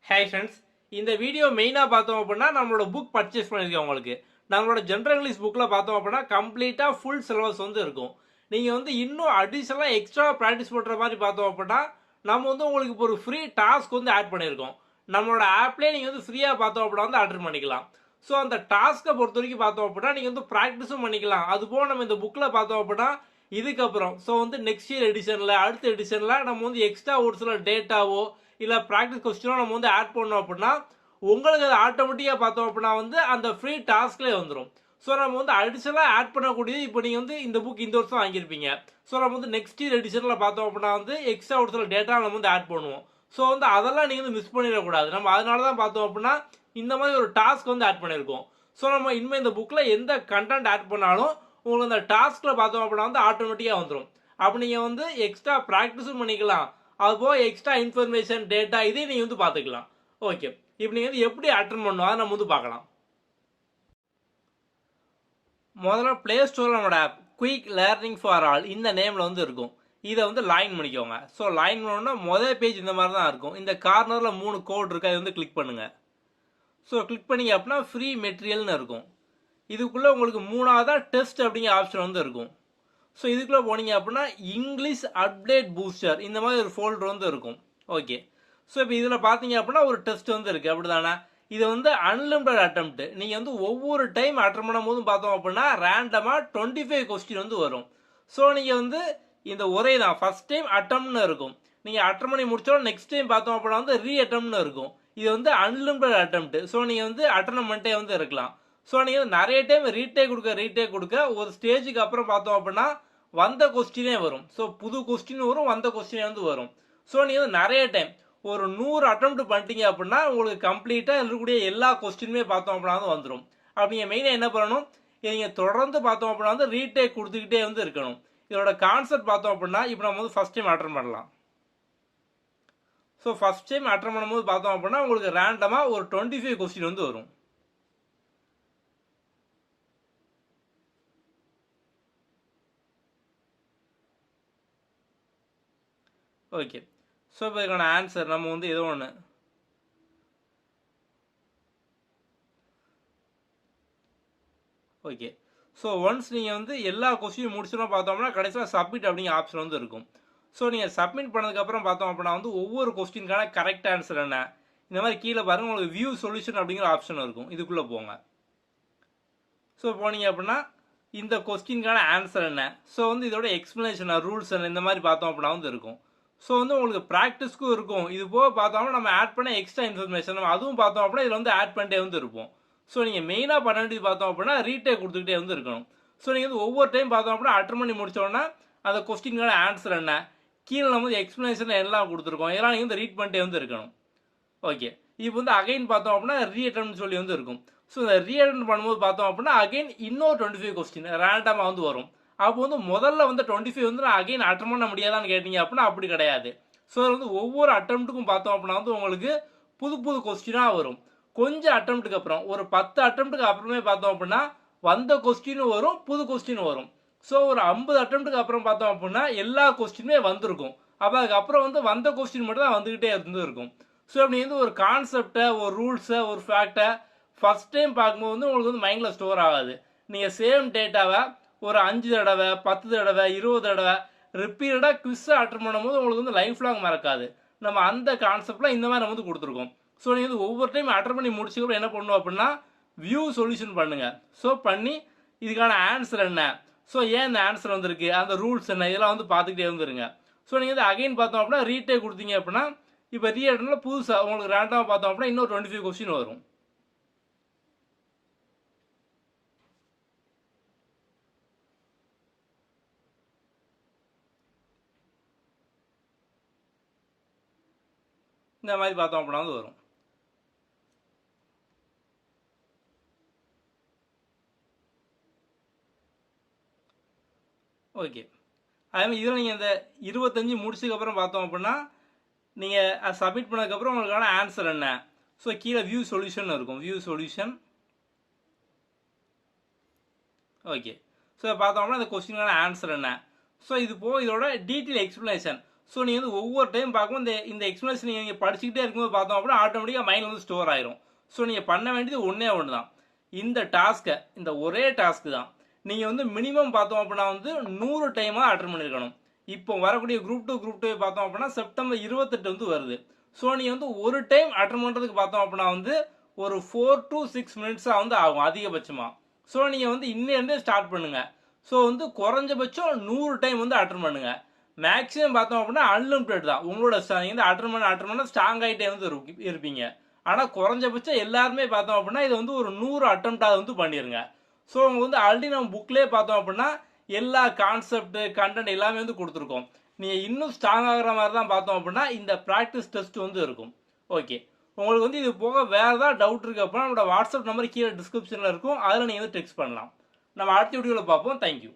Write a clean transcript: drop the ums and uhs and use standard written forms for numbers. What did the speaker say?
Hi friends, இந்த video மெயினாக பார்த்தோம் அப்படின்னா நம்மளோட புக் பர்ச்சேஸ் பண்ணியிருக்கோம். உங்களுக்கு நம்மளோட ஜென்ரல் இங்கிலீஷ் புக்கில் பார்த்தோம் அப்படின்னா கம்ப்ளீட்டாக ஃபுல் சிலபஸ் வந்து இருக்கும். நீங்கள் வந்து இன்னும் அடிஷ்னலாக எக்ஸ்ட்ரா ப்ராக்டிஸ் பண்ணுற மாதிரி பார்த்தோம் அப்படின்னா நம்ம வந்து உங்களுக்கு இப்போ ஒரு ஃப்ரீ டாஸ்க் வந்து ஆட் பண்ணியிருக்கோம். நம்மளோட ஆப்லேயே நீங்கள் வந்து ஃப்ரீயாக பார்த்தோம் அப்படின்னா வந்து அட்டன் பண்ணிக்கலாம். ஸோ அந்த டாஸ்க்கை பொறுத்த வரைக்கும் பார்த்தோம் அப்படின்னா நீங்கள் வந்து ப்ராக்டிஸும் பண்ணிக்கலாம். அதுபோல் நம்ம இந்த புக்கில் பார்த்தோம் அப்படின்னா இதுக்கப்புறம் ஸோ வந்து நெக்ஸ்ட் இயர் எடிஷனில் அடுத்த எடிஷனில் நம்ம வந்து எக்ஸ்ட்ரா ஒரு சில டேட்டாவோ இல்லை ப்ராக்டிஸ் கொஸ்டினோ நம்ம வந்து ஆட் பண்ணோம் அப்படின்னா உங்களுக்கு அது ஆட்டோமேட்டிக்காக பார்த்தோம் அப்படின்னா வந்து அந்த ஃப்ரீ டாஸ்க்லேயே வந்துடும். ஸோ நம்ம வந்து அடிஷனலாக ஆட் பண்ணக்கூடியது இப்போ நீங்கள் வந்து இந்த புக் இந்த வருஷம் வாங்கியிருப்பீங்க. ஸோ நம்ம வந்து நெக்ஸ்ட் இயர் எடிஷனில் பார்த்தோம் அப்படின்னா வந்து எக்ஸ்ட்ரா ஒரு சில டேட்டா நம்ம வந்து ஆட் பண்ணுவோம். ஸோ வந்து அதெல்லாம் நீங்கள் வந்து மிஸ் பண்ணிடக்கூடாது. நம்ம அதனால தான் பார்த்தோம் அப்படின்னா இந்த மாதிரி ஒரு டாஸ்க் வந்து ஆட் பண்ணியிருக்கோம். ஸோ நம்ம இனிமேல் இந்த புக்கில் எந்த கண்டென்ட் ஆட் பண்ணாலும் உங்களுக்கு அந்த டாஸ்கில் பார்த்தோம் அப்படின்னா வந்து ஆட்டோமேட்டிக்காக வந்துடும். அப்போ நீங்கள் வந்து எக்ஸ்ட்ரா ப்ராக்டிஸும் பண்ணிக்கலாம். அதுபோக எக்ஸ்ட்ரா இன்ஃபர்மேஷன் டேட்டா இதையும் நீங்கள் வந்து பார்த்துக்கலாம். ஓகே, இப்போ நீங்கள் வந்து எப்படி அட்டன் பண்ணணும் அதை நம்ம வந்து பார்க்கலாம். முதல்ல ப்ளே ஸ்டோரில் நம்மளோட app quick learning for all இந்த நேமில் வந்து இருக்கும். இதை வந்து லாயின் பண்ணிக்கோங்க. ஸோ லாயின் பண்ணோன்னா முதல் பேஜ் இந்த மாதிரி தான் இருக்கும். இந்த கார்னரில் 3 கோட் இருக்குது, அதை வந்து கிளிக் பண்ணுங்கள். ஸோ கிளிக் பண்ணிங்க அப்படின்னா ஃப்ரீ மெட்டீரியல்னு இருக்கும். இதுக்குள்ளே உங்களுக்கு 3ஆவதாக டெஸ்ட் அப்படிங்கிற ஆப்ஷன் வந்து இருக்கும். ஸோ இதுக்குள்ளே போனீங்க அப்படின்னா இங்கிலீஷ் அப்டேட் பூஸ்டர் இந்த மாதிரி ஒரு ஃபோல்டர் வந்து இருக்கும். ஓகே, ஸோ இப்போ இதில் பார்த்தீங்க அப்படின்னா ஒரு டெஸ்ட் வந்து இருக்குது, அப்படி தானே? இது வந்து அன்லிமிட்டட் அட்டம்ப்ட். நீங்கள் வந்து ஒவ்வொரு டைம் அட்டன் பண்ணும் போதும் பார்த்தோம் அப்படின்னா ரேண்டமாக 25 கொஸ்டின் வந்து வரும். ஸோ நீங்கள் வந்து இந்த ஒரே தான் ஃபஸ்ட் டைம் அட்டம்ப்ட்னு இருக்கும். நீங்கள் அட்டன் பண்ணி முடிச்சோம் நெக்ஸ்ட் டைம் பார்த்தோம் அப்படின்னா வந்து ரீ அட்டம்ப்ட்னு இருக்கும். இது வந்து அன்லிமிட்டட் அட்டம்ப்ட். ஸோ நீங்கள் வந்து அட்டன் பண்ணிட்டே வந்து இருக்கலாம். ஸோ நீங்கள் நிறைய டைம் ரீடேக் கொடுக்க ஒரு ஸ்டேஜுக்கு அப்புறம் பார்த்தோம் அப்படின்னா வந்த கொஸ்டினே வரும். ஸோ புது கொஸ்டின் வரும், வந்த கொஸ்டினே வந்து வரும். ஸோ நீங்கள் வந்து நிறைய டைம் ஒரு 100 அட்டம்ப்ட் பண்ணிட்டீங்க அப்படின்னா உங்களுக்கு கம்ப்ளீட்டாக இருக்கக்கூடிய எல்லா கொஸ்டினுமே பார்த்தோம் அப்படின்னா வந்து வந்துடும். அப்படி நீங்கள் மெயினாக என்ன பண்ணணும், நீங்கள் தொடர்ந்து பார்த்தோம் அப்படின்னா வந்து ரீடேக் கொடுத்துக்கிட்டே வந்து இருக்கணும். இதோட கான்செப்ட் பார்த்தோம் அப்படின்னா இப்போ நம்ம வந்து ஃபஸ்ட் டைம் அட்டன் பண்ணலாம். ஸோ ஃபஸ்ட் டைம் அட்டன் பண்ணும்போது பார்த்தோம் அப்படின்னா உங்களுக்கு ரேண்டமாக ஒரு 25 கொஸ்டின் வந்து வரும். ஓகே, ஸோ இப்போ இதுக்கான ஆன்சர் நம்ம வந்து ஏதோ ஒன்று ஓகே. ஸோ ஒன்ஸ் நீங்கள் வந்து எல்லா கொஸ்டினும் முடிச்சோன்னா பார்த்தோம்னா கடைசியில் சப்மிட் அப்படிங்கிற ஆப்ஷன் வந்து இருக்கும். ஸோ நீங்கள் சப்மிட் பண்ணதுக்கப்புறம் பார்த்தோம் அப்படின்னா வந்து ஒவ்வொரு கொஸ்டினுக்கான கரெக்ட் ஆன்சர் என்ன இந்த மாதிரி கீழே பாருங்கள் உங்களுக்கு வியூ சொல்யூஷன் அப்படிங்கிற ஆப்ஷன் இருக்கும். இதுக்குள்ளே போங்க. ஸோ போனீங்க அப்படின்னா இந்த கொஸ்டினுக்கான ஆன்சர் என்ன, ஸோ வந்து இதோட எக்ஸ்பிளனேஷன் ரூல்ஸ் என்ன இந்த மாதிரி பார்த்தோம் அப்படின்னா வந்து இருக்கும். ஸோ வந்து உங்களுக்கு ப்ராக்டிஸ்க்கும் இருக்கும். இது போக பார்த்தோம்னா நம்ம ஆட் பண்ண எக்ஸ்ட்ரா இன்ஃபர்மேஷன் நம்ம அதுவும் பார்த்தோம் அப்படின்னா இதில் வந்து ஆட் பண்ணிட்டே வந்து இருப்போம். ஸோ நீங்கள் மெயினாக பண்ண வேண்டியது பார்த்தோம் அப்படின்னா ரீடேக் கொடுத்துக்கிட்டே வந்து இருக்கணும். ஸோ நீங்கள் வந்து ஒவ்வொரு டைம் பார்த்தோம் அப்படின்னா அட்டன் பண்ணி முடிச்சோன்னா அந்த கொஸ்டினுக்கான ஆன்சர் என்ன கீழே நம்ம வந்து எக்ஸ்பிளனேஷன் எல்லாம் கொடுத்துருக்கோம், இதெல்லாம் நீங்கள் வந்து ரீட் பண்ணிட்டே வந்து இருக்கணும். ஓகே, இப்போ வந்து அகைன் பார்த்தோம் அப்படின்னா ரீஅட்டன் சொல்லி வந்து இருக்கும். ஸோ இந்த ரீஅட்டன் பண்ணும்போது பார்த்தோம் அப்படின்னா அகைன் இன்னொரு 25 கொஸ்டின் ரேண்டமாக வந்து வரும். அப்போ வந்து முதல்ல வந்து 25 வந்து நான் அகைன் அட்டன் பண்ண முடியாதான்னு கேட்டீங்க அப்படின்னா அப்படி கிடையாது. ஸோ வந்து ஒவ்வொரு அட்டம்ப்ட்டுக்கும் பார்த்தோம் அப்படின்னா வந்து உங்களுக்கு புது புது கொஸ்டினாக வரும். கொஞ்சம் அட்டம்ப்ட்டுக்கு அப்புறம் ஒரு 10 அட்டம்ப்ட்டுக்கு அப்புறமே பார்த்தோம் அப்படின்னா வந்த கொஸ்டினும் வரும், புது கொஸ்டினும் வரும். ஸோ ஒரு 50 அட்டம்ப்ட்டுக்கு அப்புறம் பார்த்தோம் அப்படின்னா எல்லா கொஸ்டினுமே வந்திருக்கும். அப்போ அதுக்கப்புறம் வந்து வந்த கொஸ்டின் மட்டும் தான் வந்துக்கிட்டே இருந்து இருக்கும். ஸோ அப்படி வந்து ஒரு கான்செப்டை ஒரு ரூல்ஸை ஒரு ஃபேக்டை ஃபஸ்ட் டைம் பார்க்கும்போது வந்து உங்களுக்கு வந்து மைண்டில் ஸ்டோர் ஆகாது. நீங்கள் சேம் டேட்டாவை ஒரு 5 தடவை 10 தடவை 20 தடவை ரிப்பீட்டடாக குவிஸை அட்டன் பண்ணும்போது உங்களுக்கு வந்து லைஃப் லாங் மறக்காது. நம்ம அந்த கான்செப்டில் இந்த மாதிரி நம்ம வந்து கொடுத்துருக்கோம். ஸோ நீங்கள் வந்து ஒவ்வொரு டைம் அட்டன் பண்ணி முடிச்சுக்கப்புறம் என்ன பண்ணணும் அப்படின்னா வியூ சொல்யூஷன் பண்ணுங்கள். ஸோ பண்ணி இதுக்கான ஆன்சர் என்ன, ஸோ ஏன் இந்த ஆன்சர் வந்திருக்கு, அந்த ரூல்ஸ் என்ன, இதெல்லாம் வந்து பார்த்துக்கிட்டே வந்துருங்க. ஸோ நீங்கள் வந்து அகைன் பார்த்தோம் அப்படின்னா ரீடேக் கொடுத்தீங்க அப்படின்னா இப்போ ரீஅட்டனில் புதுசாக உங்களுக்கு ரேண்டமாக பார்த்தோம் அப்படின்னா இன்னொரு 25 கொஸ்டின் வரும். இந்த மாதிரி பார்த்தோம் அப்படின்னா வந்து வரும். ஓகே, அதே மாதிரி இதில் நீங்கள் இந்த 25 முடிச்சதுக்கப்புறம் பார்த்தோம் அப்படின்னா நீங்கள் சப்மிட் பண்ணதுக்கப்புறம் உங்களுக்கான ஆன்சர் என்ன, ஸோ கீழே வியூ சொல்யூஷன் இருக்கும். View solution okay. ஸோ பார்த்தோம்னா இந்த கொஸ்டினுக்கான ஆன்சர் என்ன, ஸோ இது போக இதோட டீட்டெயில் எக்ஸ்பிளனேஷன். ஸோ நீங்கள் வந்து ஒவ்வொரு டைம் பார்க்கும்போது இந்த எக்ஸ்பிளேஷன் நீங்கள் படிச்சுக்கிட்டே இருக்கும்போது பார்த்தோம் அப்படின்னா ஆட்டோமேட்டிக்காக மைண்ட் வந்து ஸ்டோர் ஆயிரும். ஸோ நீங்கள் பண்ண வேண்டியது ஒன்று தான். இந்த டாஸ்க்கை இந்த ஒரே டாஸ்க்கு தான் நீங்கள் வந்து மினிமம் பார்த்தோம் அப்படின்னா வந்து 100 டைமாக அட்டன் பண்ணியிருக்கணும். இப்போ வரக்கூடிய குரூப் 2 பார்த்தோம் அப்படின்னா செப்டம்பர் 28 வந்து வருது. ஸோ நீங்கள் வந்து ஒரு டைம் அட்டன் பண்ணுறதுக்கு பார்த்தோம் அப்படின்னா வந்து ஒரு 4 to 6 மினிட்ஸாக வந்து ஆகும் அதிகபட்சமாக. ஸோ நீங்கள் வந்து இன்னிலேருந்தே ஸ்டார்ட் பண்ணுங்கள். ஸோ வந்து குறைஞ்சபட்சம் 100 டைம் வந்து அட்டன் பண்ணுங்கள். மேக்ஸிமம் பார்த்தோம் அப்படின்னா அன்லிமிட்டட் தான். உங்களோட நீங்கள் வந்து அட்டன் பண்ண ஸ்ட்ராங் ஆகிட்டே வந்து இருப்பீங்க. ஆனால் குறைஞ்சபட்சம் எல்லாருமே பார்த்தோம் அப்படின்னா இதை வந்து ஒரு 100 அட்டம்ப்டாக வந்து பண்ணிடுங்க. ஸோ அவங்க வந்து ஆல்ரெடி நம்ம புக்லேயே பார்த்தோம் அப்படின்னா எல்லா கான்செப்ட் கண்டென்ட் எல்லாமே வந்து கொடுத்துருக்கோம். நீங்கள் இன்னும் ஸ்ட்ராங் ஆகிற மாதிரி தான் பார்த்தோம் அப்படின்னா இந்த ப்ராக்டிஸ் டெஸ்ட் வந்து இருக்கும். ஓகே, உங்களுக்கு வந்து இது போக வேறு ஏதாவது டவுட் இருக்குது அப்படின்னா நம்மளோட வாட்ஸ்அப் நம்பர் கீழே டிஸ்கிரிப்ஷனில் இருக்கும். அதில் நீங்கள் வந்து டெக்ஸ்ட் பண்ணலாம். நம்ம அடுத்த வீடியோவில் பார்ப்போம். தேங்க்யூ.